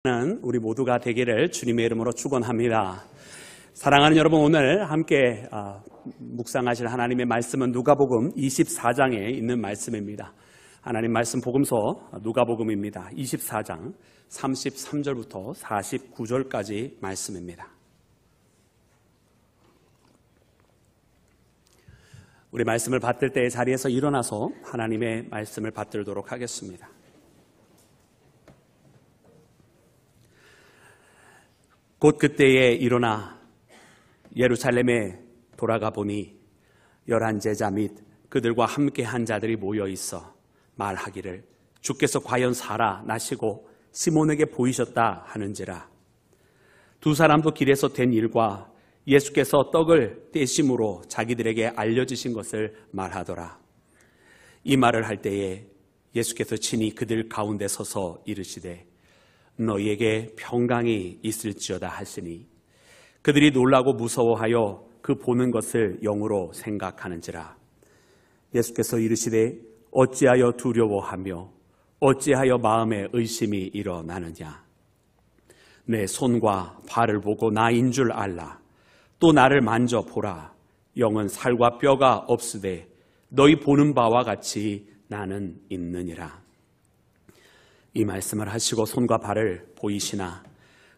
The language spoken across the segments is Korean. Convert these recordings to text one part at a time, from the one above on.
는 우리 모두가 되기를 주님의 이름으로 축원합니다. 사랑하는 여러분, 오늘 함께 묵상하실 하나님의 말씀은 누가복음 24장에 있는 말씀입니다. 하나님 말씀 복음서 누가복음입니다. 24장 33절부터 49절까지 말씀입니다. 우리 말씀을 받들 때의 자리에서 일어나서 하나님의 말씀을 받들도록 하겠습니다. 곧 그때에 일어나 예루살렘에 돌아가 보니 11 제자 및 그들과 함께 한 자들이 모여 있어 말하기를 주께서 과연 살아 나시고 시몬에게 보이셨다 하는지라. 두 사람도 길에서 된 일과 예수께서 떡을 떼심으로 자기들에게 알려주신 것을 말하더라. 이 말을 할 때에 예수께서 친히 그들 가운데 서서 이르시되 너희에게 평강이 있을지어다 하시니 그들이 놀라고 무서워하여 그 보는 것을 영으로 생각하는지라. 예수께서 이르시되 어찌하여 두려워하며 어찌하여 마음에 의심이 일어나느냐. 내 손과 발을 보고 나인 줄 알라. 또 나를 만져보라. 영은 살과 뼈가 없으되 너희 보는 바와 같이 나는 있느니라. 이 말씀을 하시고 손과 발을 보이시나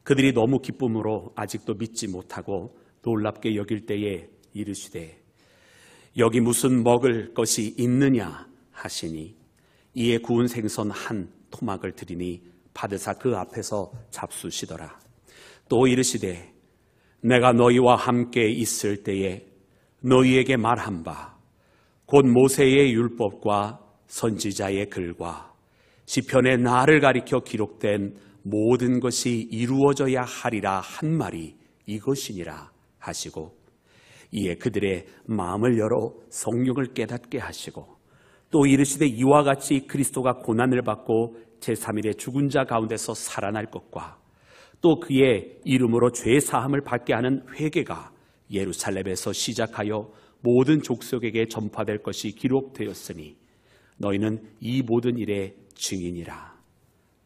그들이 너무 기쁨으로 아직도 믿지 못하고 놀랍게 여길 때에 이르시되 여기 무슨 먹을 것이 있느냐 하시니 이에 구운 생선 한 토막을 드리니 받으사 그 앞에서 잡수시더라. 또 이르시되 내가 너희와 함께 있을 때에 너희에게 말한 바 곧 모세의 율법과 선지자의 글과 시편에 나를 가리켜 기록된 모든 것이 이루어져야 하리라 한 말이 이것이니라 하시고 이에 그들의 마음을 열어 성령을 깨닫게 하시고 또 이르시되 이와 같이 그리스도가 고난을 받고 제3일에 죽은 자 가운데서 살아날 것과 또 그의 이름으로 죄 사함을 받게 하는 회개가 예루살렘에서 시작하여 모든 족속에게 전파될 것이 기록되었으니 너희는 이 모든 일에 증인이라.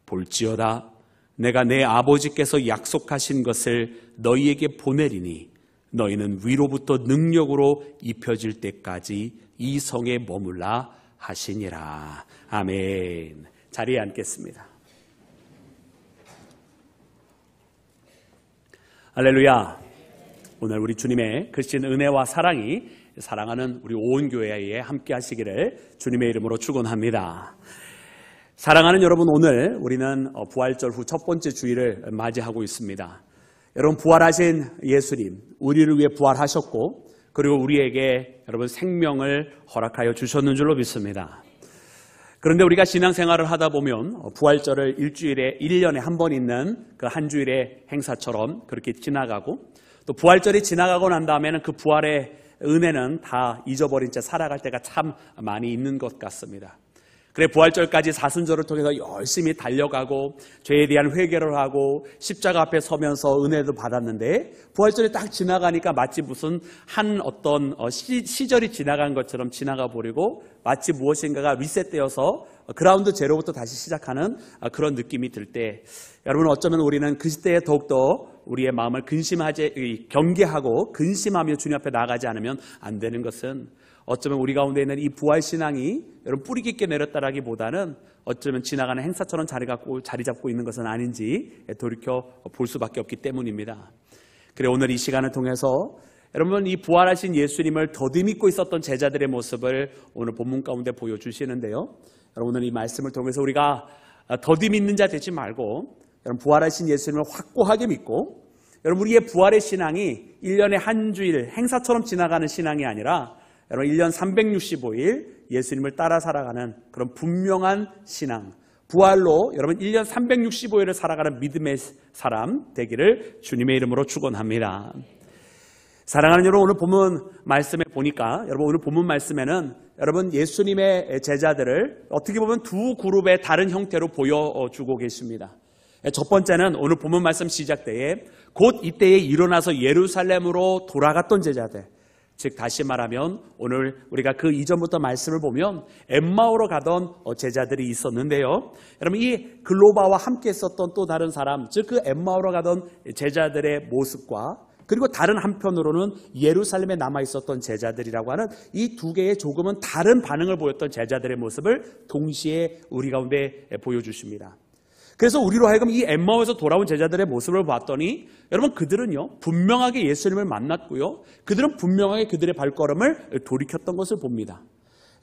볼지어다 내가 내 아버지께서 약속하신 것을 너희에게 보내리니 너희는 위로부터 능력으로 입혀질 때까지 이 성에 머물라 하시니라. 아멘. 자리에 앉겠습니다. 할렐루야. 오늘 우리 주님의 크신 은혜와 사랑이 사랑하는 우리 온 교회에 함께 하시기를 주님의 이름으로 축원합니다. 사랑하는 여러분, 오늘 우리는 부활절 후 첫 번째 주일을 맞이하고 있습니다. 여러분, 부활하신 예수님, 우리를 위해 부활하셨고 그리고 우리에게 여러분 생명을 허락하여 주셨는 줄로 믿습니다. 그런데 우리가 신앙생활을 하다 보면 부활절을 일주일에 1년에 한 번 있는 그 한 주일의 행사처럼 그렇게 지나가고 또 부활절이 지나가고 난 다음에는 그 부활의 은혜는 다 잊어버린 채 살아갈 때가 참 많이 있는 것 같습니다. 그래 부활절까지 사순절을 통해서 열심히 달려가고 죄에 대한 회개를 하고 십자가 앞에 서면서 은혜도 받았는데 부활절이 딱 지나가니까 마치 무슨 한 어떤 시절이 지나간 것처럼 지나가 버리고 마치 무엇인가가 리셋되어서 그라운드 제로부터 다시 시작하는 그런 느낌이 들 때 여러분, 어쩌면 우리는 그 시대에 더욱더 우리의 마음을 경계하고 근심하며 주님 앞에 나아가지 않으면 안 되는 것은 어쩌면 우리 가운데 있는 이 부활신앙이 여러분 뿌리 깊게 내렸다라기보다는 어쩌면 지나가는 행사처럼 자리 잡고 있는 것은 아닌지 돌이켜 볼 수밖에 없기 때문입니다. 그래 오늘 이 시간을 통해서 여러분 이 부활하신 예수님을 더디 믿고 있었던 제자들의 모습을 오늘 본문 가운데 보여주시는데요. 여러분 오늘 이 말씀을 통해서 우리가 더디 믿는 자 되지 말고 여러분 부활하신 예수님을 확고하게 믿고 여러분 우리의 부활의 신앙이 1년에 한 주일 행사처럼 지나가는 신앙이 아니라 여러분 1년 365일 예수님을 따라 살아가는 그런 분명한 신앙, 부활로 여러분 1년 365일을 살아가는 믿음의 사람 되기를 주님의 이름으로 축원합니다. 사랑하는 여러분, 오늘 본문 말씀에 보니까 여러분 오늘 본문 말씀에는 여러분 예수님의 제자들을 어떻게 보면 두 그룹의 다른 형태로 보여주고 계십니다. 첫 번째는 오늘 본문 말씀 시작 때에 곧 이때에 일어나서 예루살렘으로 돌아갔던 제자들, 즉 다시 말하면 오늘 우리가 그 이전부터 말씀을 보면 엠마오로 가던 제자들이 있었는데요. 여러분 이 글로바와 함께 있었던 또 다른 사람, 즉 그 엠마오로 가던 제자들의 모습과 그리고 다른 한편으로는 예루살렘에 남아있었던 제자들이라고 하는 이 두 개의 조금은 다른 반응을 보였던 제자들의 모습을 동시에 우리 가운데 보여주십니다. 그래서 우리로 하여금 이 엠마오에서 돌아온 제자들의 모습을 봤더니 여러분 그들은요 분명하게 예수님을 만났고요. 그들은 분명하게 그들의 발걸음을 돌이켰던 것을 봅니다.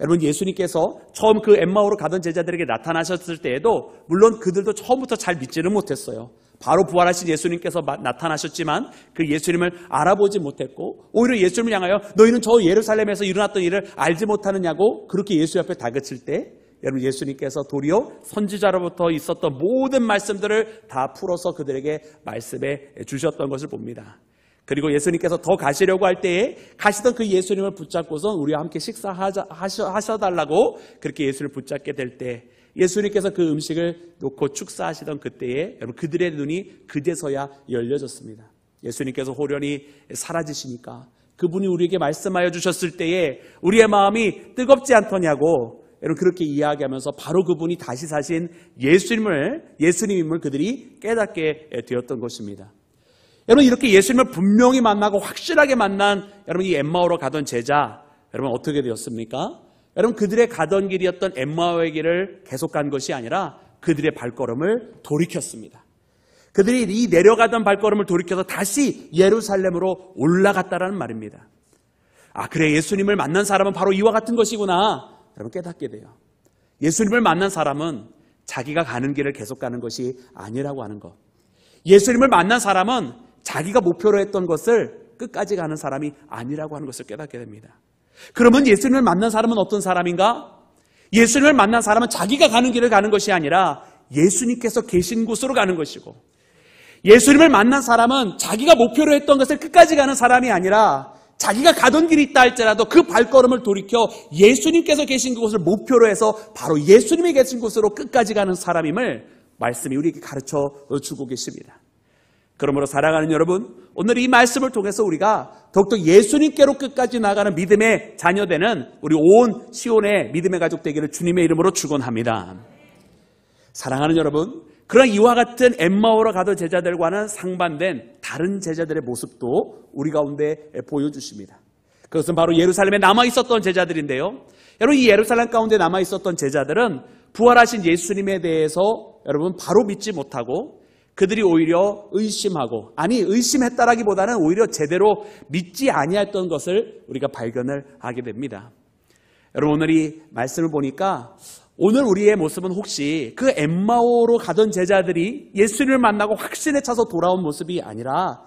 여러분 예수님께서 처음 그 엠마오로 가던 제자들에게 나타나셨을 때에도 물론 그들도 처음부터 잘 믿지는 못했어요. 바로 부활하신 예수님께서 나타나셨지만 그 예수님을 알아보지 못했고 오히려 예수님을 향하여 너희는 저 예루살렘에서 일어났던 일을 알지 못하느냐고 그렇게 예수 앞에 다그칠 때 여러분 예수님께서 도리어 선지자로부터 있었던 모든 말씀들을 다 풀어서 그들에게 말씀해 주셨던 것을 봅니다. 그리고 예수님께서 더 가시려고 할 때에 가시던 그 예수님을 붙잡고서 우리와 함께 식사하셔달라고 그렇게 예수를 붙잡게 될 때 예수님께서 그 음식을 놓고 축사하시던 그때에 여러분 그들의 눈이 그제서야 열려졌습니다. 예수님께서 호련히 사라지시니까 그분이 우리에게 말씀하여 주셨을 때에 우리의 마음이 뜨겁지 않더냐고 여러분 그렇게 이야기하면서 바로 그분이 다시 사신 예수님임을 그들이 깨닫게 되었던 것입니다. 여러분 이렇게 예수님을 분명히 만나고 확실하게 만난 여러분 이 엠마오로 가던 제자 여러분 어떻게 되었습니까? 여러분 그들의 가던 길이었던 엠마오의 길을 계속 간 것이 아니라 그들의 발걸음을 돌이켰습니다. 그들이 이 내려가던 발걸음을 돌이켜서 다시 예루살렘으로 올라갔다라는 말입니다. 아 그래 예수님을 만난 사람은 바로 이와 같은 것이구나 여러분 깨닫게 돼요. 예수님을 만난 사람은 자기가 가는 길을 계속 가는 것이 아니라고 하는 것. 예수님을 만난 사람은 자기가 목표로 했던 것을 끝까지 가는 사람이 아니라고 하는 것을 깨닫게 됩니다. 그러면 예수님을 만난 사람은 어떤 사람인가? 예수님을 만난 사람은 자기가 가는 길을 가는 것이 아니라 예수님께서 계신 곳으로 가는 것이고 예수님을 만난 사람은 자기가 목표로 했던 것을 끝까지 가는 사람이 아니라 자기가 가던 길이 있다 할지라도 그 발걸음을 돌이켜 예수님께서 계신 곳을 목표로 해서 바로 예수님이 계신 곳으로 끝까지 가는 사람임을 말씀이 우리에게 가르쳐 주고 계십니다. 그러므로 사랑하는 여러분, 오늘 이 말씀을 통해서 우리가 더욱더 예수님께로 끝까지 나가는 믿음의 자녀되는 우리 온 시온의 믿음의 가족 되기를 주님의 이름으로 축원합니다. 사랑하는 여러분, 그런 이와 같은 엠마오로 가던 제자들과는 상반된 다른 제자들의 모습도 우리 가운데 보여주십니다. 그것은 바로 예루살렘에 남아있었던 제자들인데요. 여러분 이 예루살렘 가운데 남아있었던 제자들은 부활하신 예수님에 대해서 여러분 바로 믿지 못하고 그들이 오히려 의심했다라기보다는 오히려 제대로 믿지 아니했던 것을 우리가 발견을 하게 됩니다. 여러분 오늘 이 말씀을 보니까 오늘 우리의 모습은 혹시 그 엠마오로 가던 제자들이 예수님을 만나고 확신에 차서 돌아온 모습이 아니라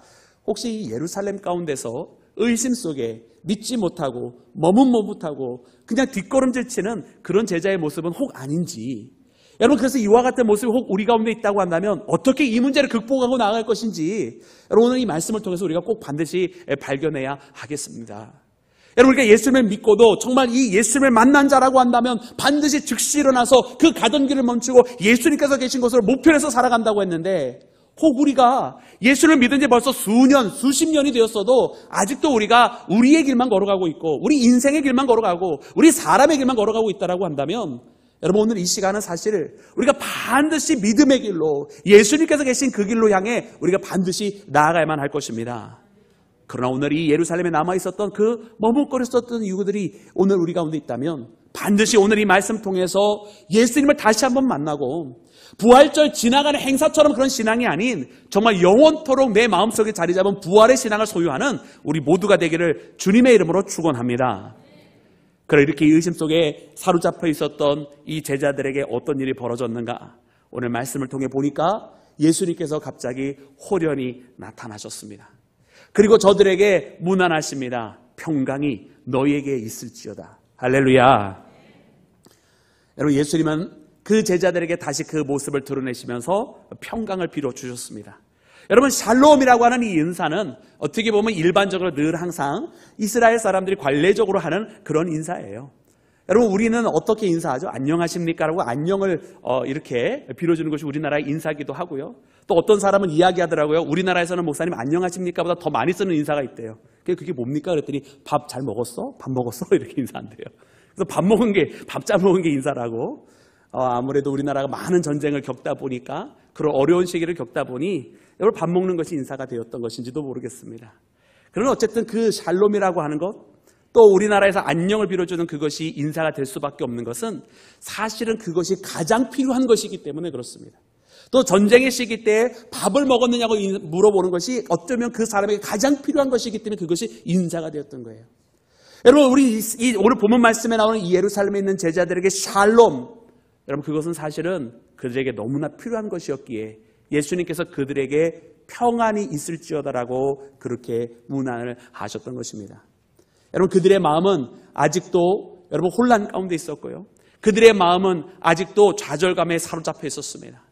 혹시 예루살렘 가운데서 의심 속에 믿지 못하고 머뭇머뭇하고 그냥 뒷걸음질 치는 그런 제자의 모습은 혹 아닌지 여러분 그래서 이와 같은 모습이 혹 우리 가운데 있다고 한다면 어떻게 이 문제를 극복하고 나아갈 것인지 여러분 오늘 이 말씀을 통해서 우리가 꼭 반드시 발견해야 하겠습니다. 여러분 우리가 예수님을 믿고도 정말 이 예수님을 만난 자라고 한다면 반드시 즉시 일어나서 그 가던 길을 멈추고 예수님께서 계신 곳으로 목표로 해서 살아간다고 했는데 혹 우리가 예수를 믿은 지 벌써 수년, 수십 년이 되었어도 아직도 우리가 우리의 길만 걸어가고 있고 우리 인생의 길만 걸어가고 우리 사람의 길만 걸어가고 있다라고 한다면 여러분 오늘 이 시간은 사실 우리가 반드시 믿음의 길로 예수님께서 계신 그 길로 향해 우리가 반드시 나아가야만 할 것입니다. 그러나 오늘 이 예루살렘에 남아있었던 그 머뭇거렸었던 이유들이 오늘 우리 가운데 있다면 반드시 오늘 이 말씀 통해서 예수님을 다시 한번 만나고 부활절 지나가는 행사처럼 그런 신앙이 아닌 정말 영원토록 내 마음속에 자리 잡은 부활의 신앙을 소유하는 우리 모두가 되기를 주님의 이름으로 축원합니다. 그래 이렇게 의심 속에 사로잡혀 있었던 이 제자들에게 어떤 일이 벌어졌는가? 오늘 말씀을 통해 보니까 예수님께서 갑자기 호련히 나타나셨습니다. 그리고 저들에게 문안하십니다. 평강이 너희에게 있을지어다. 할렐루야. 여러분 예수님은 그 제자들에게 다시 그 모습을 드러내시면서 평강을 빌어주셨습니다. 여러분 샬롬이라고 하는 이 인사는 어떻게 보면 일반적으로 늘 항상 이스라엘 사람들이 관례적으로 하는 그런 인사예요. 여러분, 우리는 어떻게 인사하죠? 안녕하십니까? 라고 안녕을 이렇게 빌어주는 것이 우리나라의 인사기도 하고요. 또 어떤 사람은 이야기하더라고요. 우리나라에서는 목사님 안녕하십니까? 보다 더 많이 쓰는 인사가 있대요. 그게 뭡니까? 그랬더니 밥 잘 먹었어? 밥 먹었어? 이렇게 인사한대요. 그래서 밥 잘 먹은 게 인사라고. 아무래도 우리나라가 많은 전쟁을 겪다 보니까 그런 어려운 시기를 겪다 보니 여러분 밥 먹는 것이 인사가 되었던 것인지도 모르겠습니다. 그러나 어쨌든 그 샬롬이라고 하는 것, 또 우리나라에서 안녕을 빌어주는 그것이 인사가 될 수밖에 없는 것은 사실은 그것이 가장 필요한 것이기 때문에 그렇습니다. 또 전쟁의 시기 때 밥을 먹었느냐고 물어보는 것이 어쩌면 그 사람에게 가장 필요한 것이기 때문에 그것이 인사가 되었던 거예요. 여러분, 우리 오늘 본문 말씀에 나오는 이 예루살렘에 있는 제자들에게 샬롬, 여러분 그것은 사실은 그들에게 너무나 필요한 것이었기에 예수님께서 그들에게 평안이 있을지어다라고 그렇게 문안을 하셨던 것입니다. 여러분, 그들의 마음은 아직도 여러분 혼란 가운데 있었고요. 그들의 마음은 아직도 좌절감에 사로잡혀 있었습니다.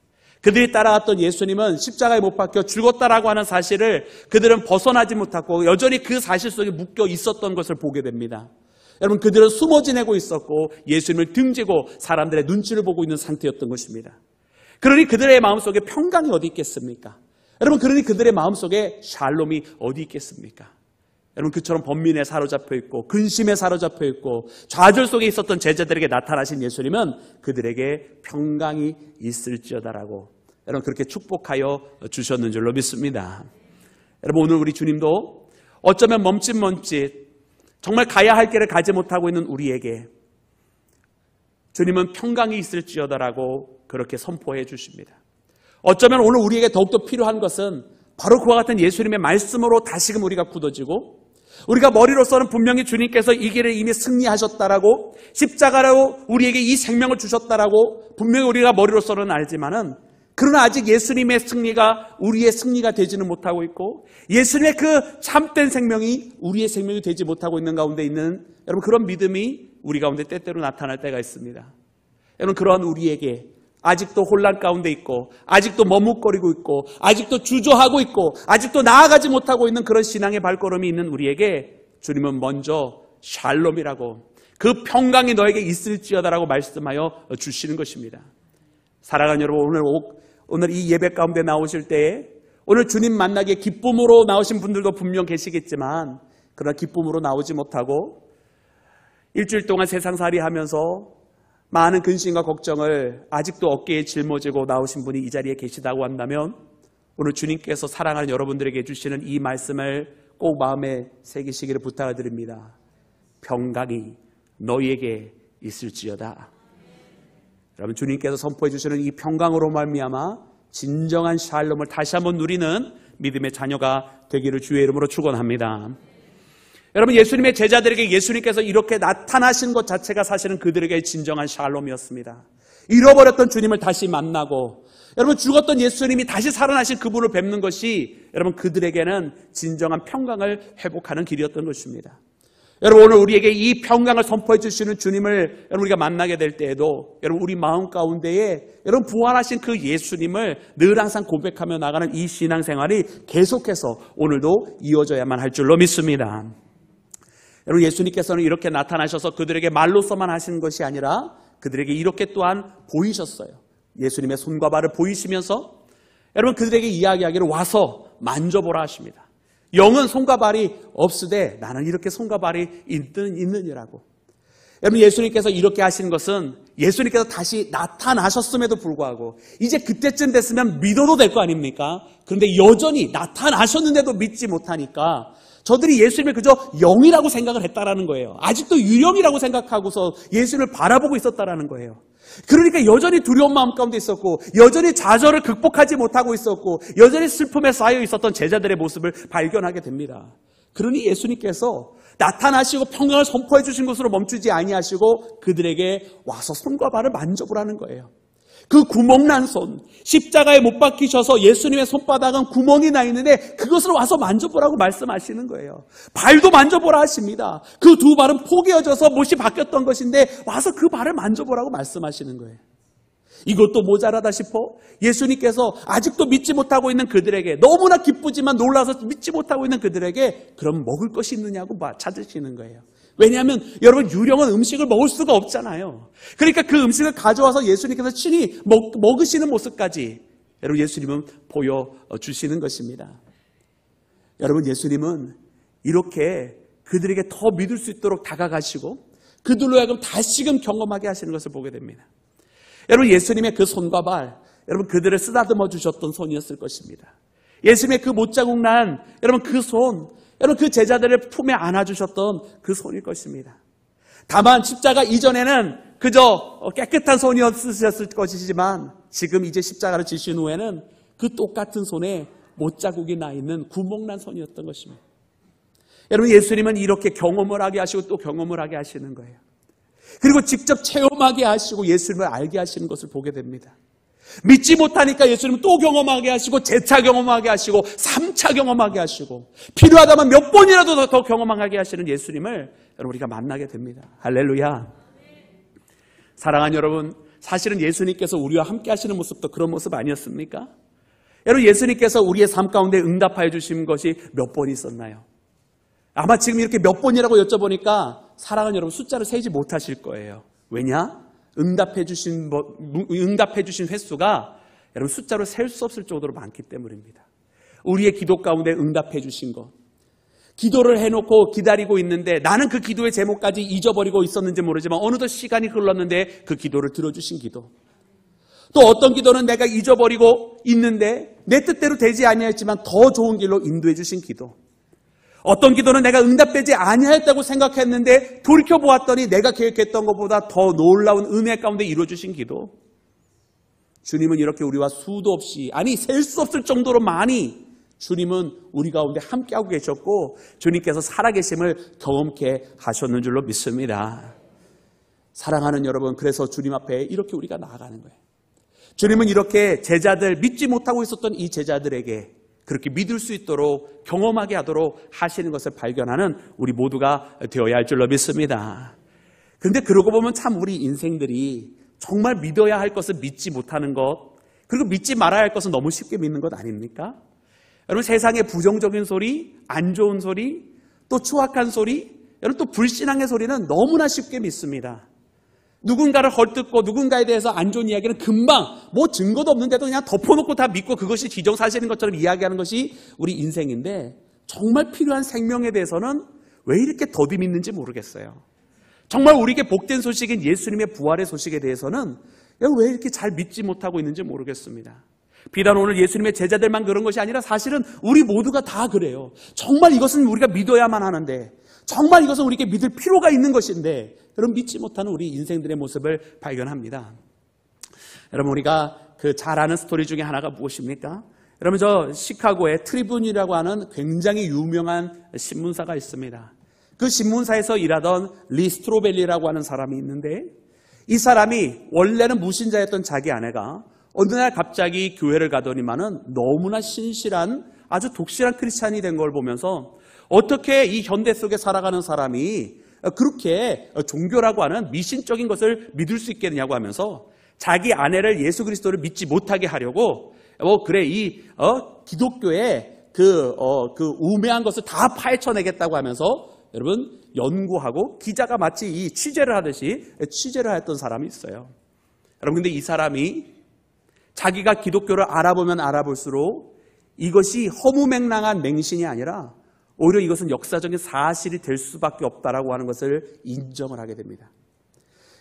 그들이 따라갔던 예수님은 십자가에 못 박혀 죽었다라고 하는 사실을 그들은 벗어나지 못하고 여전히 그 사실 속에 묶여 있었던 것을 보게 됩니다. 여러분, 그들은 숨어 지내고 있었고 예수님을 등지고 사람들의 눈치를 보고 있는 상태였던 것입니다. 그러니 그들의 마음속에 평강이 어디 있겠습니까? 여러분, 그러니 그들의 마음속에 샬롬이 어디 있겠습니까? 여러분, 그처럼 번민에 사로잡혀 있고 근심에 사로잡혀 있고 좌절 속에 있었던 제자들에게 나타나신 예수님은 그들에게 평강이 있을지어다라고 여러분 그렇게 축복하여 주셨는 줄로 믿습니다. 여러분, 오늘 우리 주님도 어쩌면 멈칫멈칫 정말 가야 할 길을 가지 못하고 있는 우리에게 주님은 평강이 있을지어다라고 그렇게 선포해 주십니다. 어쩌면 오늘 우리에게 더욱더 필요한 것은 바로 그와 같은 예수님의 말씀으로 다시금 우리가 굳어지고 우리가 머리로서는 분명히 주님께서 이 길을 이미 승리하셨다라고 십자가로 우리에게 이 생명을 주셨다라고 분명히 우리가 머리로서는 알지만은 그러나 아직 예수님의 승리가 우리의 승리가 되지는 못하고 있고 예수님의 그 참된 생명이 우리의 생명이 되지 못하고 있는 가운데 있는 여러분 그런 믿음이 우리 가운데 때때로 나타날 때가 있습니다. 여러분, 그러한 우리에게 아직도 혼란 가운데 있고 아직도 머뭇거리고 있고 아직도 주저하고 있고 아직도 나아가지 못하고 있는 그런 신앙의 발걸음이 있는 우리에게 주님은 먼저 샬롬이라고 그 평강이 너에게 있을지어다라고 말씀하여 주시는 것입니다. 사랑하는 여러분, 오늘 이 예배 가운데 나오실 때에 오늘 주님 만나기에 기쁨으로 나오신 분들도 분명 계시겠지만 그러나 기쁨으로 나오지 못하고 일주일 동안 세상살이 하면서 많은 근심과 걱정을 아직도 어깨에 짊어지고 나오신 분이 이 자리에 계시다고 한다면 오늘 주님께서 사랑하는 여러분들에게 주시는 이 말씀을 꼭 마음에 새기시기를 부탁을 드립니다. 평강이 너희에게 있을지어다. 여러분, 주님께서 선포해 주시는 이 평강으로 말미암아 진정한 샬롬을 다시 한번 누리는 믿음의 자녀가 되기를 주의 이름으로 축원합니다. 여러분, 예수님의 제자들에게 예수님께서 이렇게 나타나신 것 자체가 사실은 그들에게 진정한 샬롬이었습니다. 잃어버렸던 주님을 다시 만나고 여러분 죽었던 예수님이 다시 살아나신 그분을 뵙는 것이 여러분 그들에게는 진정한 평강을 회복하는 길이었던 것입니다. 여러분, 오늘 우리에게 이 평강을 선포해 주시는 주님을 여러분 우리가 만나게 될 때에도 여러분 우리 마음 가운데에 여러분 부활하신 그 예수님을 늘 항상 고백하며 나가는 이 신앙생활이 계속해서 오늘도 이어져야만 할 줄로 믿습니다. 여러분, 예수님께서는 이렇게 나타나셔서 그들에게 말로서만 하신 것이 아니라 그들에게 이렇게 또한 보이셨어요. 예수님의 손과 발을 보이시면서 여러분 그들에게 이야기하기를 와서 만져보라 하십니다. 영은 손과 발이 없으되 나는 이렇게 손과 발이 있느니라고. 여러분, 예수님께서 이렇게 하신 것은 예수님께서 다시 나타나셨음에도 불구하고 이제 그때쯤 됐으면 믿어도 될 거 아닙니까? 그런데 여전히 나타나셨는데도 믿지 못하니까 저들이 예수님을 그저 영이라고 생각을 했다라는 거예요. 아직도 유령이라고 생각하고서 예수님을 바라보고 있었다라는 거예요. 그러니까 여전히 두려운 마음 가운데 있었고 여전히 좌절을 극복하지 못하고 있었고 여전히 슬픔에 쌓여 있었던 제자들의 모습을 발견하게 됩니다. 그러니 예수님께서 나타나시고 평강을 선포해 주신 것으로 멈추지 아니하시고 그들에게 와서 손과 발을 만져보라는 거예요. 그 구멍난 손, 십자가에 못 박히셔서 예수님의 손바닥은 구멍이 나 있는데 그것을 와서 만져보라고 말씀하시는 거예요. 발도 만져보라 하십니다. 그 두 발은 포개어져서 못이 바뀌었던 것인데 와서 그 발을 만져보라고 말씀하시는 거예요. 이것도 모자라다 싶어 예수님께서 아직도 믿지 못하고 있는 그들에게, 너무나 기쁘지만 놀라서 믿지 못하고 있는 그들에게 그럼 먹을 것이 있느냐고 찾으시는 거예요. 왜냐하면 여러분 유령은 음식을 먹을 수가 없잖아요. 그러니까 그 음식을 가져와서 예수님께서 친히 먹으시는 모습까지 여러분 예수님은 보여주시는 것입니다. 여러분 예수님은 이렇게 그들에게 더 믿을 수 있도록 다가가시고 그들로 하여금 다시금 경험하게 하시는 것을 보게 됩니다. 여러분 예수님의 그 손과 발, 여러분 그들을 쓰다듬어 주셨던 손이었을 것입니다. 예수님의 그 못자국 난 여러분 그 손, 여러분 그 제자들을 품에 안아주셨던 그 손일 것입니다. 다만 십자가 이전에는 그저 깨끗한 손이었을 것이지만 지금 이제 십자가를 지신 후에는 그 똑같은 손에 못자국이 나 있는 구멍난 손이었던 것입니다. 여러분 예수님은 이렇게 경험을 하게 하시고 또 경험을 하게 하시는 거예요. 그리고 직접 체험하게 하시고 예수님을 알게 하시는 것을 보게 됩니다. 믿지 못하니까 예수님은 또 경험하게 하시고 재차 경험하게 하시고 3차 경험하게 하시고 필요하다면 몇 번이라도 더 경험하게 하시는 예수님을 여러분 우리가 만나게 됩니다. 할렐루야. 사랑하는 여러분, 사실은 예수님께서 우리와 함께 하시는 모습도 그런 모습 아니었습니까? 여러분 예수님께서 우리의 삶 가운데 응답하여 주신 것이 몇 번 있었나요? 아마 지금 이렇게 몇 번이라고 여쭤보니까 사랑하는 여러분 숫자를 세지 못하실 거예요. 왜냐? 응답해 주신 횟수가 여러분 숫자로 셀 수 없을 정도로 많기 때문입니다. 우리의 기도 가운데 응답해 주신 것. 기도를 해놓고 기다리고 있는데 나는 그 기도의 제목까지 잊어버리고 있었는지 모르지만 어느덧 시간이 흘렀는데 그 기도를 들어주신 기도. 또 어떤 기도는 내가 잊어버리고 있는데 내 뜻대로 되지 아니했지만 더 좋은 길로 인도해 주신 기도. 어떤 기도는 내가 응답되지 아니했다고 생각했는데 돌이켜보았더니 내가 계획했던 것보다 더 놀라운 은혜 가운데 이루어주신 기도. 주님은 이렇게 우리와 수도 없이 아니 셀 수 없을 정도로 많이 주님은 우리 가운데 함께하고 계셨고 주님께서 살아계심을 경험케 하셨는 줄로 믿습니다. 사랑하는 여러분, 그래서 주님 앞에 이렇게 우리가 나아가는 거예요. 주님은 이렇게 제자들, 믿지 못하고 있었던 이 제자들에게 그렇게 믿을 수 있도록 경험하게 하도록 하시는 것을 발견하는 우리 모두가 되어야 할 줄로 믿습니다. 그런데 그러고 보면 참 우리 인생들이 정말 믿어야 할 것을 믿지 못하는 것, 그리고 믿지 말아야 할 것은 너무 쉽게 믿는 것 아닙니까? 여러분 세상의 부정적인 소리, 안 좋은 소리, 또 추악한 소리, 여러분 또 불신앙의 소리는 너무나 쉽게 믿습니다. 누군가를 헐뜯고 누군가에 대해서 안 좋은 이야기는 금방 뭐 증거도 없는데도 그냥 덮어놓고 다 믿고 그것이 기정사실인 것처럼 이야기하는 것이 우리 인생인데 정말 필요한 생명에 대해서는 왜 이렇게 더디 믿는지 모르겠어요. 정말 우리에게 복된 소식인 예수님의 부활의 소식에 대해서는 왜 이렇게 잘 믿지 못하고 있는지 모르겠습니다. 비단 오늘 예수님의 제자들만 그런 것이 아니라 사실은 우리 모두가 다 그래요. 정말 이것은 우리가 믿어야만 하는데 정말 이것은 우리에게 믿을 필요가 있는 것인데 그런 믿지 못하는 우리 인생들의 모습을 발견합니다. 여러분 우리가 그 잘 아는 스토리 중에 하나가 무엇입니까? 여러분 저 시카고에 트리뷴이라고 하는 굉장히 유명한 신문사가 있습니다. 그 신문사에서 일하던 리 스트로벨리라고 하는 사람이 있는데 이 사람이 원래는 무신자였던 자기 아내가 어느 날 갑자기 교회를 가더니만은 너무나 신실한 아주 독실한 크리스찬이 된 걸 보면서 어떻게 이 현대 속에 살아가는 사람이 그렇게 종교라고 하는 미신적인 것을 믿을 수 있겠느냐고 하면서 자기 아내를 예수 그리스도를 믿지 못하게 하려고 그래 이 기독교의 그 우매한 것을 다 파헤쳐내겠다고 하면서 여러분 연구하고 기자가 마치 이 취재를 하듯이 취재를 했던 사람이 있어요. 여러분 근데 이 사람이 자기가 기독교를 알아보면 알아볼수록 이것이 허무맹랑한 맹신이 아니라 오히려 이것은 역사적인 사실이 될 수밖에 없다라고 하는 것을 인정을 하게 됩니다.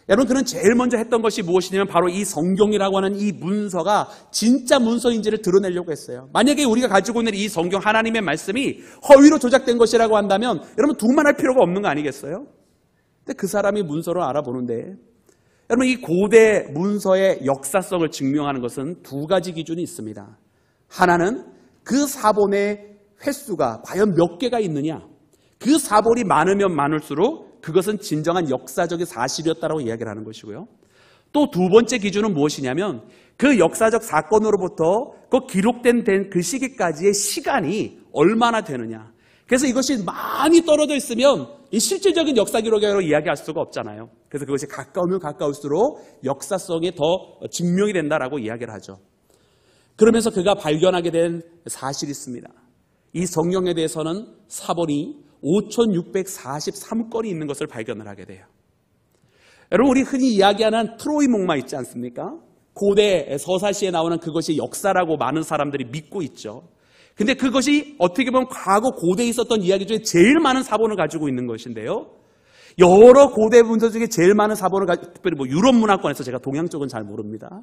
여러분 그는 제일 먼저 했던 것이 무엇이냐면 바로 이 성경이라고 하는 이 문서가 진짜 문서인지를 드러내려고 했어요. 만약에 우리가 가지고 있는 이 성경 하나님의 말씀이 허위로 조작된 것이라고 한다면 여러분 두말할 필요가 없는 거 아니겠어요? 근데 그 사람이 문서를 알아보는데 여러분 이 고대 문서의 역사성을 증명하는 것은 두 가지 기준이 있습니다. 하나는 그 사본의 횟수가 과연 몇 개가 있느냐. 그 사본이 많으면 많을수록 그것은 진정한 역사적인 사실이었다라고 이야기를 하는 것이고요. 또 두 번째 기준은 무엇이냐면 그 역사적 사건으로부터 그 기록된 그 시기까지의 시간이 얼마나 되느냐. 그래서 이것이 많이 떨어져 있으면 이 실질적인 역사 기록으로 이야기할 수가 없잖아요. 그래서 그것이 가까우면 가까울수록 역사성이 더 증명이 된다라고 이야기를 하죠. 그러면서 그가 발견하게 된 사실이 있습니다. 이 성경에 대해서는 사본이 5,643건이 있는 것을 발견을 하게 돼요. 여러분, 우리 흔히 이야기하는 트로이 목마 있지 않습니까? 고대 서사시에 나오는 그것이 역사라고 많은 사람들이 믿고 있죠. 근데 그것이 어떻게 보면 과거 고대에 있었던 이야기 중에 제일 많은 사본을 가지고 있는 것인데요. 여러 고대 문서 중에 제일 많은 사본을 가지고, 특별히 유럽 문화권에서, 제가 동양 쪽은 잘 모릅니다.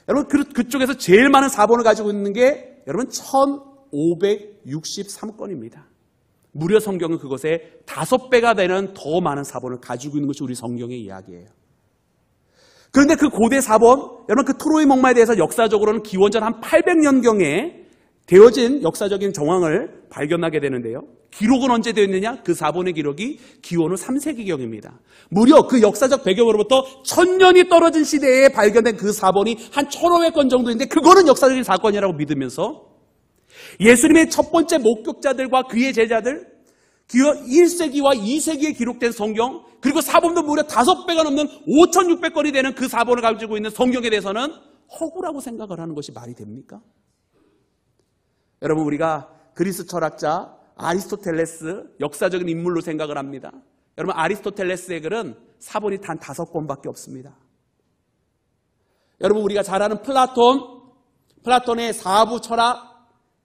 여러분, 그쪽에서 제일 많은 사본을 가지고 있는 게 여러분 1563건입니다. 무려 성경은 그것의 5배가 되는 더 많은 사본을 가지고 있는 것이 우리 성경의 이야기예요. 그런데 그 고대 사본, 여러분 그 트로이 목마에 대해서 역사적으로는 기원전 한 800년경에 되어진 역사적인 정황을 발견하게 되는데요. 기록은 언제 되었느냐? 그 사본의 기록이 기원 후 3세기경입니다. 무려 그 역사적 배경으로부터 1000년이 떨어진 시대에 발견된 그 사본이 한 1500건 정도인데, 그거는 역사적인 사건이라고 믿으면서 예수님의 첫 번째 목격자들과 그의 제자들, 기원 1세기와 2세기에 기록된 성경, 그리고 사본도 무려 5배가 넘는 5,600건이 되는 그 사본을 가지고 있는 성경에 대해서는 허구라고 생각을 하는 것이 말이 됩니까? 여러분, 우리가 그리스 철학자 아리스토텔레스 역사적인 인물로 생각을 합니다. 여러분, 아리스토텔레스의 글은 사본이 단 5권밖에 없습니다. 여러분, 우리가 잘 아는 플라톤의 사부 철학,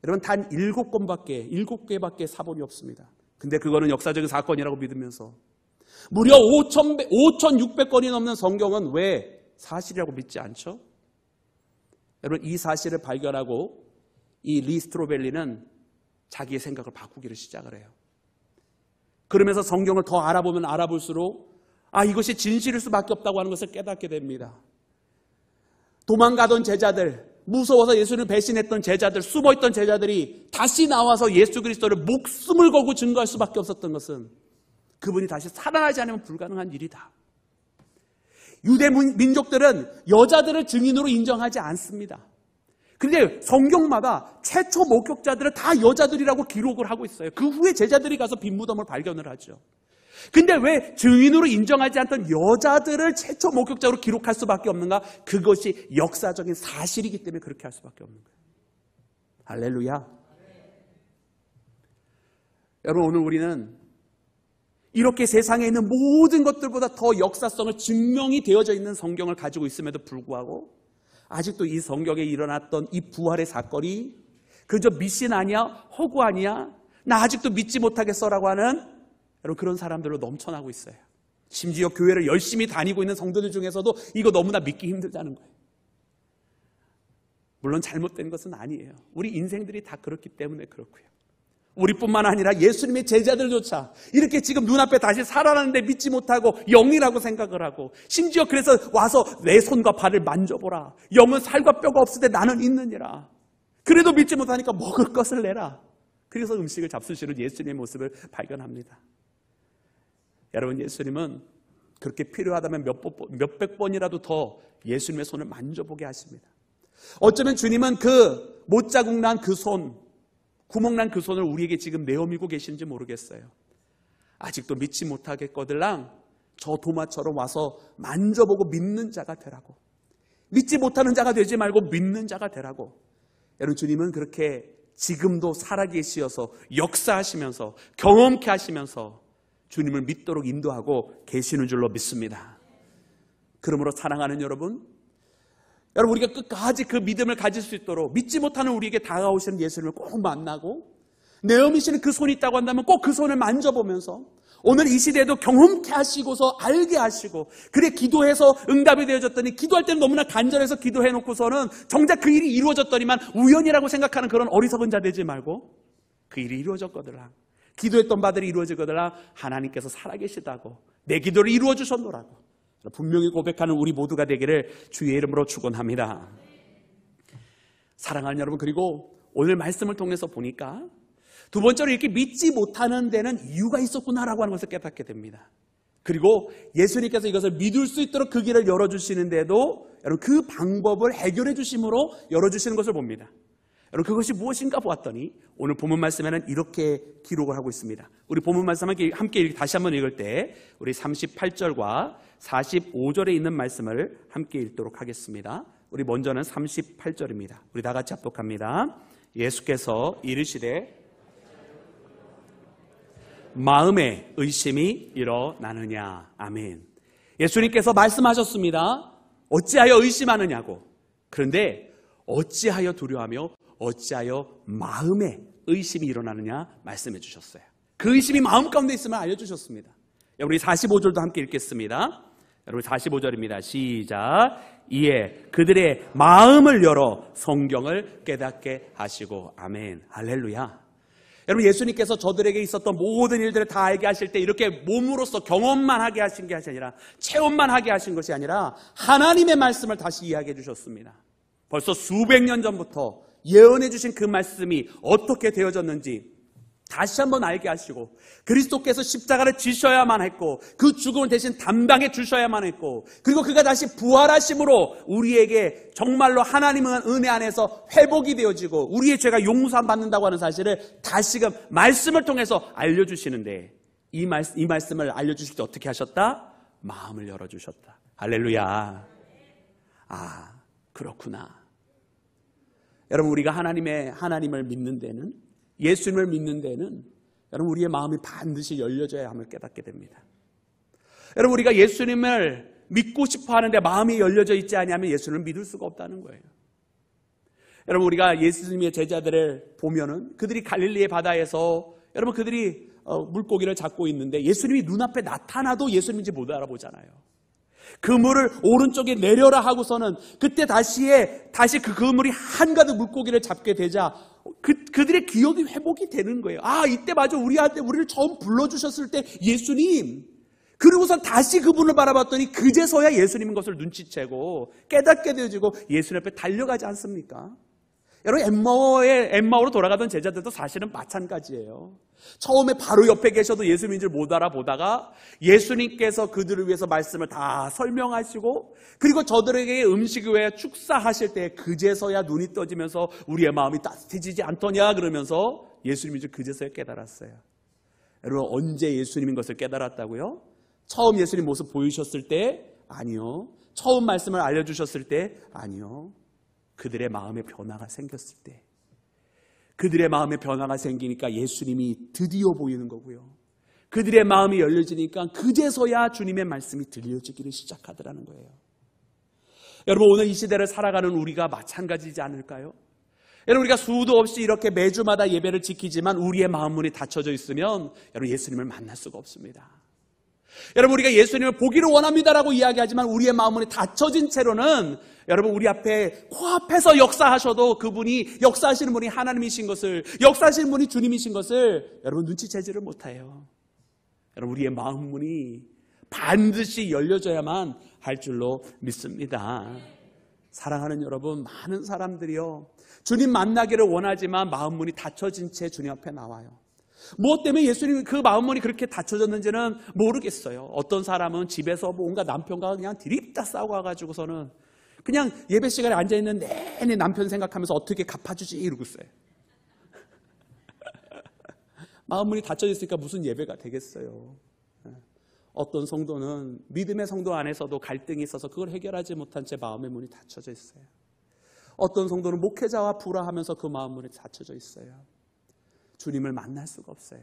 여러분 단 7개밖에 사본이 없습니다. 근데 그거는 역사적인 사건이라고 믿으면서 무려 5,600건이 넘는 성경은 왜 사실이라고 믿지 않죠? 여러분, 이 사실을 발견하고 이 리 스트로벨리는 자기의 생각을 바꾸기를 시작을 해요. 그러면서 성경을 더 알아보면 알아볼수록 이것이 진실일 수밖에 없다고 하는 것을 깨닫게 됩니다. 도망가던 제자들, 무서워서 예수를 배신했던 제자들, 숨어있던 제자들이 다시 나와서 예수 그리스도를 목숨을 걸고 증거할 수밖에 없었던 것은 그분이 다시 살아나지 않으면 불가능한 일이다. 유대 민족들은 여자들을 증인으로 인정하지 않습니다. 그런데 성경마다 최초 목격자들은 다 여자들이라고 기록을 하고 있어요. 그 후에 제자들이 가서 빈 무덤을 발견을 하죠. 근데 왜 증인으로 인정하지 않던 여자들을 최초 목격자로 기록할 수밖에 없는가? 그것이 역사적인 사실이기 때문에 그렇게 할 수밖에 없는 거예요. 할렐루야. 여러분, 오늘 우리는 이렇게 세상에 있는 모든 것들보다 더 역사성을 증명이 되어져 있는 성경을 가지고 있음에도 불구하고 아직도 이 성경에 일어났던 이 부활의 사건이 그저 미신 아니야? 허구 아니야? 나 아직도 믿지 못하겠어라고 하는 여러분 그런 사람들로 넘쳐나고 있어요. 심지어 교회를 열심히 다니고 있는 성도들 중에서도 이거 너무나 믿기 힘들다는 거예요. 물론 잘못된 것은 아니에요. 우리 인생들이 다 그렇기 때문에 그렇고요. 우리뿐만 아니라 예수님의 제자들조차 이렇게 지금 눈앞에 다시 살아나는데 믿지 못하고 영이라고 생각을 하고, 심지어 그래서 와서 내 손과 발을 만져보라. 영은 살과 뼈가 없을 때 나는 있느니라. 그래도 믿지 못하니까 먹을 것을 내라. 그래서 음식을 잡수시는 예수님의 모습을 발견합니다. 여러분, 예수님은 그렇게 필요하다면 몇백 번이라도 더 예수님의 손을 만져보게 하십니다. 어쩌면 주님은 그 못자국 난 그 손, 구멍난 그 손을 우리에게 지금 내어밀고 계신지 모르겠어요. 아직도 믿지 못하겠거들랑 저 도마처럼 와서 만져보고 믿는 자가 되라고. 믿지 못하는 자가 되지 말고 믿는 자가 되라고. 여러분, 주님은 그렇게 지금도 살아계시어서 역사하시면서 경험케 하시면서 주님을 믿도록 인도하고 계시는 줄로 믿습니다. 그러므로 사랑하는 여러분, 우리가 끝까지 그 믿음을 가질 수 있도록 믿지 못하는 우리에게 다가오시는 예수님을 꼭 만나고, 내어미시는 그 손이 있다고 한다면 꼭 그 손을 만져보면서 오늘 이 시대에도 경험케 하시고서 알게 하시고, 그래 기도해서 응답이 되어졌더니 기도할 때는 너무나 간절해서 기도해놓고서는 정작 그 일이 이루어졌더니만 우연이라고 생각하는 그런 어리석은 자 되지 말고, 그 일이 이루어졌거들라, 기도했던 바들이 이루어지거들라 하나님께서 살아계시다고, 내 기도를 이루어주셨노라고 분명히 고백하는 우리 모두가 되기를 주의 이름으로 축원합니다. 사랑하는 여러분, 그리고 오늘 말씀을 통해서 보니까 두 번째로 이렇게 믿지 못하는 데는 이유가 있었구나라고 하는 것을 깨닫게 됩니다. 그리고 예수님께서 이것을 믿을 수 있도록 그 길을 열어주시는데도 여러분 그 방법을 해결해 주심으로 열어주시는 것을 봅니다. 여러분, 그것이 무엇인가 보았더니 오늘 본문 말씀에는 이렇게 기록을 하고 있습니다. 우리 본문 말씀 함께 다시 한번 읽을 때 우리 38절과 45절에 있는 말씀을 함께 읽도록 하겠습니다. 우리 먼저는 38절입니다. 우리 다 같이 합독합니다. 예수께서 이르시되 마음에 의심이 일어나느냐. 아멘. 예수님께서 말씀하셨습니다. 어찌하여 의심하느냐고. 그런데 어찌하여 두려워하며 어찌하여 마음에 의심이 일어나느냐 말씀해 주셨어요. 그 의심이 마음 가운데 있으면 알려주셨습니다. 우리 45절도 함께 읽겠습니다. 여러분 45절입니다. 시작. 이에 그들의 마음을 열어 성경을 깨닫게 하시고. 아멘. 할렐루야. 여러분 예수님께서 저들에게 있었던 모든 일들을 다 알게 하실 때 이렇게 몸으로서 경험만 하게 하신 게 아니라 체험만 하게 하신 것이 아니라 하나님의 말씀을 다시 이야기해 주셨습니다. 벌써 수백 년 전부터 예언해 주신 그 말씀이 어떻게 되어졌는지 다시 한번 알게 하시고 그리스도께서 십자가를 지셔야만 했고 그 죽음을 대신 담당해 주셔야만 했고 그리고 그가 다시 부활하심으로 우리에게 정말로 하나님은 은혜 안에서 회복이 되어지고 우리의 죄가 용서함 받는다고 하는 사실을 다시금 말씀을 통해서 알려주시는데 이 말씀을 알려주실 때 어떻게 하셨다? 마음을 열어주셨다. 할렐루야. 아, 그렇구나. 여러분 우리가 하나님을 믿는 데는 예수님을 믿는 데는 여러분 우리의 마음이 반드시 열려져야 함을 깨닫게 됩니다. 여러분 우리가 예수님을 믿고 싶어 하는데 마음이 열려져 있지 않으면 예수님을 믿을 수가 없다는 거예요. 여러분 우리가 예수님의 제자들을 보면은 그들이 갈릴리의 바다에서 여러분 그들이 물고기를 잡고 있는데 예수님이 눈앞에 나타나도 예수님인지 못 알아보잖아요. 그물을 오른쪽에 내려라 하고서는 그때 다시 그 그물이 한가득 물고기를 잡게 되자 그들의 기억이 회복이 되는 거예요. 아, 이때 맞아. 우리를 처음 불러주셨을 때 예수님. 그리고선 다시 그분을 바라봤더니 그제서야 예수님인 것을 눈치채고 깨닫게 되어지고 예수님 앞에 달려가지 않습니까? 여러분 엠마오로 돌아가던 제자들도 사실은 마찬가지예요. 처음에 바로 옆에 계셔도 예수님인 줄 못 알아보다가 예수님께서 그들을 위해서 말씀을 다 설명하시고 그리고 저들에게 음식 외에 축사하실 때 그제서야 눈이 떠지면서 우리의 마음이 따뜻해지지 않더냐 그러면서 예수님인 줄 그제서야 깨달았어요. 여러분 언제 예수님인 것을 깨달았다고요? 처음 예수님 모습 보이셨을 때? 아니요. 처음 말씀을 알려주셨을 때? 아니요. 그들의 마음에 변화가 생겼을 때, 그들의 마음에 변화가 생기니까 예수님이 드디어 보이는 거고요. 그들의 마음이 열려지니까 그제서야 주님의 말씀이 들려지기를 시작하더라는 거예요. 여러분 오늘 이 시대를 살아가는 우리가 마찬가지지 않을까요? 여러분 우리가 수도 없이 이렇게 매주마다 예배를 지키지만 우리의 마음 문이 닫혀져 있으면 여러분 예수님을 만날 수가 없습니다. 여러분 우리가 예수님을 보기를 원합니다라고 이야기하지만 우리의 마음문이 닫혀진 채로는 여러분 우리 앞에 코앞에서 역사하셔도 그분이 역사하시는 분이 하나님이신 것을 역사하시는 분이 주님이신 것을 여러분 눈치채지를 못해요. 여러분 우리의 마음문이 반드시 열려져야만 할 줄로 믿습니다. 사랑하는 여러분 많은 사람들이요 주님 만나기를 원하지만 마음문이 닫혀진 채 주님 앞에 나와요. 무엇 때문에 예수님 그 마음문이 그렇게 닫혀졌는지는 모르겠어요. 어떤 사람은 집에서 뭔가 남편과 그냥 드립다 싸우고 와가지고서는 그냥 예배 시간에 앉아있는 내내 남편 생각하면서 어떻게 갚아주지 이러고 있어요. 마음문이 닫혀졌으니까 무슨 예배가 되겠어요. 어떤 성도는 믿음의 성도 안에서도 갈등이 있어서 그걸 해결하지 못한 채 마음의 문이 닫혀져 있어요. 어떤 성도는 목회자와 불화하면서 그 마음문이 닫혀져 있어요. 주님을 만날 수가 없어요.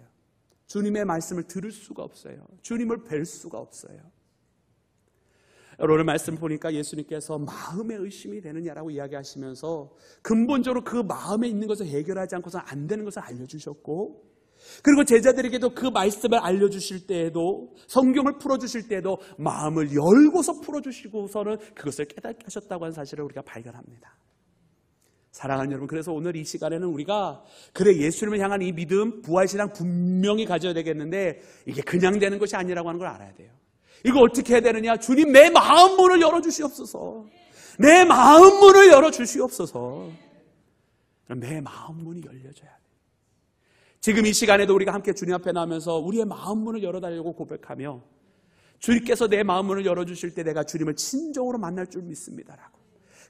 주님의 말씀을 들을 수가 없어요. 주님을 뵐 수가 없어요. 오늘 말씀 보니까 예수님께서 마음의 의심이 되느냐라고 이야기하시면서 근본적으로 그 마음에 있는 것을 해결하지 않고서 안 되는 것을 알려주셨고 그리고 제자들에게도 그 말씀을 알려주실 때에도 성경을 풀어주실 때에도 마음을 열고서 풀어주시고서는 그것을 깨닫게 하셨다고 하는 사실을 우리가 발견합니다. 사랑하는 여러분, 그래서 오늘 이 시간에는 우리가 그래 예수님을 향한 이 믿음, 부활신앙 분명히 가져야 되겠는데 이게 그냥 되는 것이 아니라고 하는 걸 알아야 돼요. 이거 어떻게 해야 되느냐? 주님 내 마음 문을 열어주시옵소서. 내 마음 문을 열어주시옵소서. 내 마음 문이 열려져야 돼요. 지금 이 시간에도 우리가 함께 주님 앞에 나오면서 우리의 마음 문을 열어달라고 고백하며 주님께서 내 마음 문을 열어주실 때 내가 주님을 진정으로 만날 줄 믿습니다라고.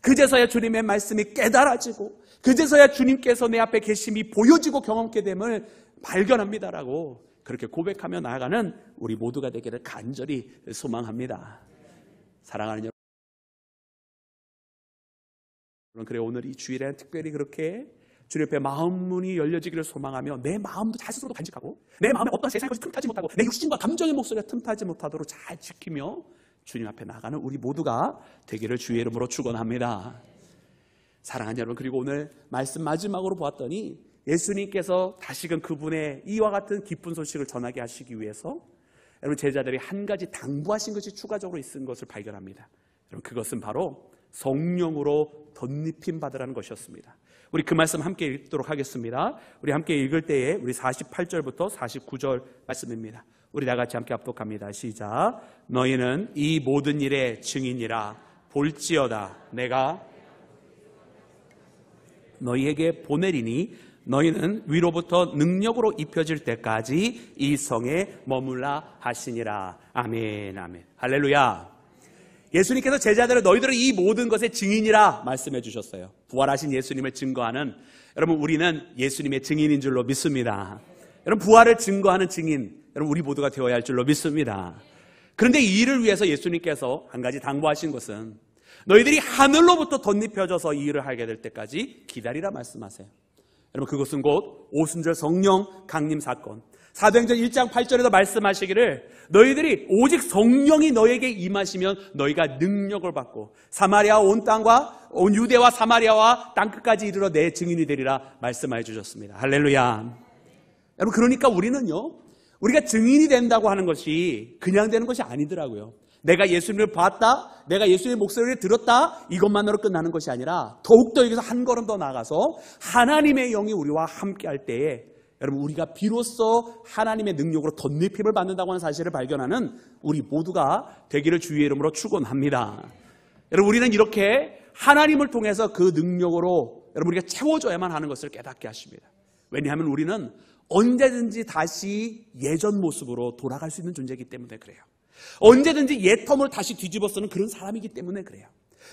그제서야 주님의 말씀이 깨달아지고 그제서야 주님께서 내 앞에 계심이 보여지고 경험케 됨을 발견합니다라고 그렇게 고백하며 나아가는 우리 모두가 되기를 간절히 소망합니다. 사랑하는 여러분, 그래 오늘 이 주일에는 특별히 그렇게 주님 옆에 마음 문이 열려지기를 소망하며 내 마음도 자신으로도 간직하고 내 마음에 어떤 세상의 것이 틈타지 못하고 내 육신과 감정의 목소리가 틈타지 못하도록 잘 지키며 주님 앞에 나가는 우리 모두가 되기를 주의 이름으로 축원합니다. 사랑하는 여러분, 그리고 오늘 말씀 마지막으로 보았더니 예수님께서 다시금 그분의 이와 같은 기쁜 소식을 전하게 하시기 위해서 여러분 제자들이 한 가지 당부하신 것이 추가적으로 있는 것을 발견합니다. 여러분 그것은 바로 성령으로 덧입힘 받으라는 것이었습니다. 우리 그 말씀 함께 읽도록 하겠습니다. 우리 함께 읽을 때에 우리 48절부터 49절 말씀입니다. 우리 다 같이 함께 합독합니다. 시작. 너희는 이 모든 일의 증인이라. 볼지어다 내가 너희에게 보내리니 너희는 위로부터 능력으로 입혀질 때까지 이 성에 머물라 하시니라. 아멘, 아멘. 할렐루야. 예수님께서 제자들을 너희들은 이 모든 것의 증인이라 말씀해 주셨어요. 부활하신 예수님을 증거하는, 여러분 우리는 예수님의 증인인 줄로 믿습니다. 여러분 부활을 증거하는 증인, 여러분 우리 모두가 되어야 할 줄로 믿습니다. 그런데 이 일을 위해서 예수님께서 한 가지 당부하신 것은 너희들이 하늘로부터 덧입혀져서 이 일을 하게 될 때까지 기다리라 말씀하세요. 여러분 그것은 곧 오순절 성령 강림 사건, 사도행전 1장 8절에도 말씀하시기를 너희들이 오직 성령이 너에게 임하시면 너희가 능력을 받고 사마리아 온 땅과 온 유대와 사마리아와 땅끝까지 이르러 내 증인이 되리라 말씀해 주셨습니다. 할렐루야. 여러분 그러니까 우리가 증인이 된다고 하는 것이 그냥 되는 것이 아니더라고요. 내가 예수님을 봤다, 내가 예수님의 목소리를 들었다, 이것만으로 끝나는 것이 아니라 더욱더 여기서 한 걸음 더 나가서 하나님의 영이 우리와 함께 할 때에 여러분 우리가 비로소 하나님의 능력으로 덧입힘을 받는다고 하는 사실을 발견하는 우리 모두가 되기를 주의 이름으로 축원합니다. 여러분 우리는 이렇게 하나님을 통해서 그 능력으로 여러분 우리가 채워줘야만 하는 것을 깨닫게 하십니다. 왜냐하면 우리는 언제든지 다시 예전 모습으로 돌아갈 수 있는 존재이기 때문에 그래요. 언제든지 옛 텀을 다시 뒤집어 쓰는 그런 사람이기 때문에 그래요.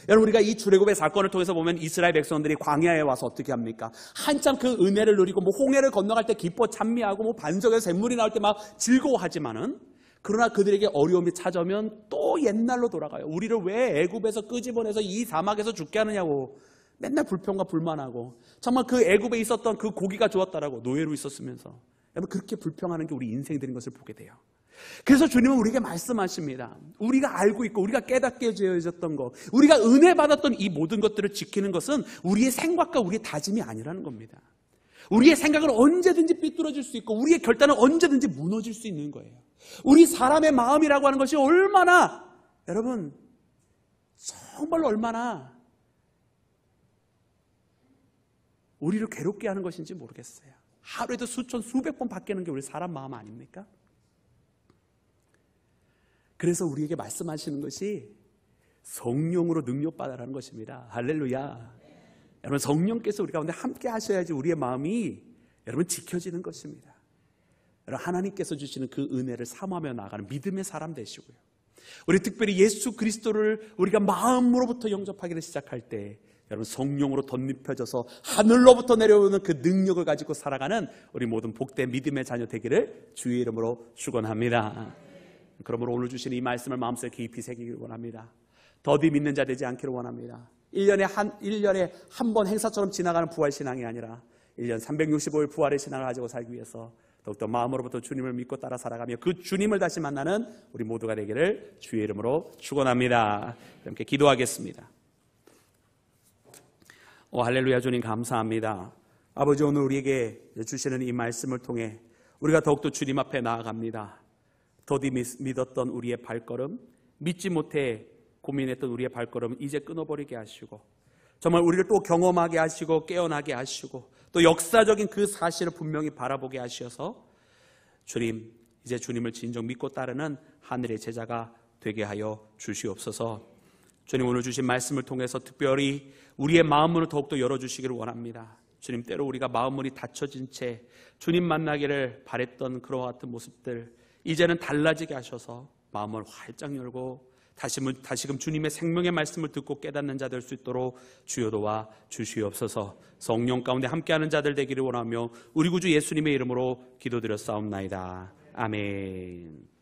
여러분 우리가 이 출애굽의 사건을 통해서 보면 이스라엘 백성들이 광야에 와서 어떻게 합니까? 한참 그 은혜를 누리고 홍해를 건너갈 때 기뻐 찬미하고 반석에서 샘물이 나올 때 막 즐거워하지만은 그러나 그들에게 어려움이 찾아오면 또 옛날로 돌아가요. 우리를 왜 애굽에서 끄집어내서 이 사막에서 죽게 하느냐고 맨날 불평과 불만하고 정말 그 애굽에 있었던 그 고기가 좋았다라고 노예로 있었으면서 여러분 그렇게 불평하는 게 우리 인생들인 것을 보게 돼요. 그래서 주님은 우리에게 말씀하십니다. 우리가 알고 있고 우리가 깨닫게 되어졌던 것, 우리가 은혜 받았던 이 모든 것들을 지키는 것은 우리의 생각과 우리의 다짐이 아니라는 겁니다. 우리의 생각은 언제든지 삐뚤어질 수 있고 우리의 결단은 언제든지 무너질 수 있는 거예요. 우리 사람의 마음이라고 하는 것이 얼마나 여러분 정말로 얼마나 우리를 괴롭게 하는 것인지 모르겠어요. 하루에도 수천 수백 번 바뀌는 게 우리 사람 마음 아닙니까? 그래서 우리에게 말씀하시는 것이 성령으로 능력받아라는 것입니다. 할렐루야. 여러분 성령께서 우리 가운데 함께 하셔야지 우리의 마음이 여러분 지켜지는 것입니다. 여러분 하나님께서 주시는 그 은혜를 사모하며 나아가는 믿음의 사람 되시고요. 우리 특별히 예수 그리스도를 우리가 마음으로부터 영접하기를 시작할 때 여러분 성령으로 덧입혀져서 하늘로부터 내려오는 그 능력을 가지고 살아가는 우리 모든 복된 믿음의 자녀 되기를 주의 이름으로 축원합니다. 그러므로 오늘 주신 이 말씀을 마음속에 깊이 새기기를 원합니다. 더디 믿는 자 되지 않기를 원합니다. 1년에 한 번 행사처럼 지나가는 부활신앙이 아니라 1년 365일 부활의 신앙을 가지고 살기 위해서 더욱더 마음으로부터 주님을 믿고 따라 살아가며 그 주님을 다시 만나는 우리 모두가 되기를 주의 이름으로 축원합니다. 함께 기도하겠습니다. 할렐루야. 주님 감사합니다. 아버지 오늘 우리에게 주시는 이 말씀을 통해 우리가 더욱더 주님 앞에 나아갑니다. 더디 믿었던 우리의 발걸음, 믿지 못해 고민했던 우리의 발걸음 이제 끊어버리게 하시고 정말 우리를 또 경험하게 하시고 깨어나게 하시고 또 역사적인 그 사실을 분명히 바라보게 하셔서 주님 이제 주님을 진정 믿고 따르는 하늘의 제자가 되게 하여 주시옵소서. 주님 오늘 주신 말씀을 통해서 특별히 우리의 마음문을 더욱더 열어주시기를 원합니다. 주님 때로 우리가 마음문이 닫혀진 채 주님 만나기를 바랬던 그와 같은 모습들 이제는 달라지게 하셔서 마음을 활짝 열고 다시금 주님의 생명의 말씀을 듣고 깨닫는 자 될 수 있도록 주여 도와 주시옵소서. 성령 가운데 함께하는 자들 되기를 원하며 우리 구주 예수님의 이름으로 기도드렸사옵나이다. 아멘.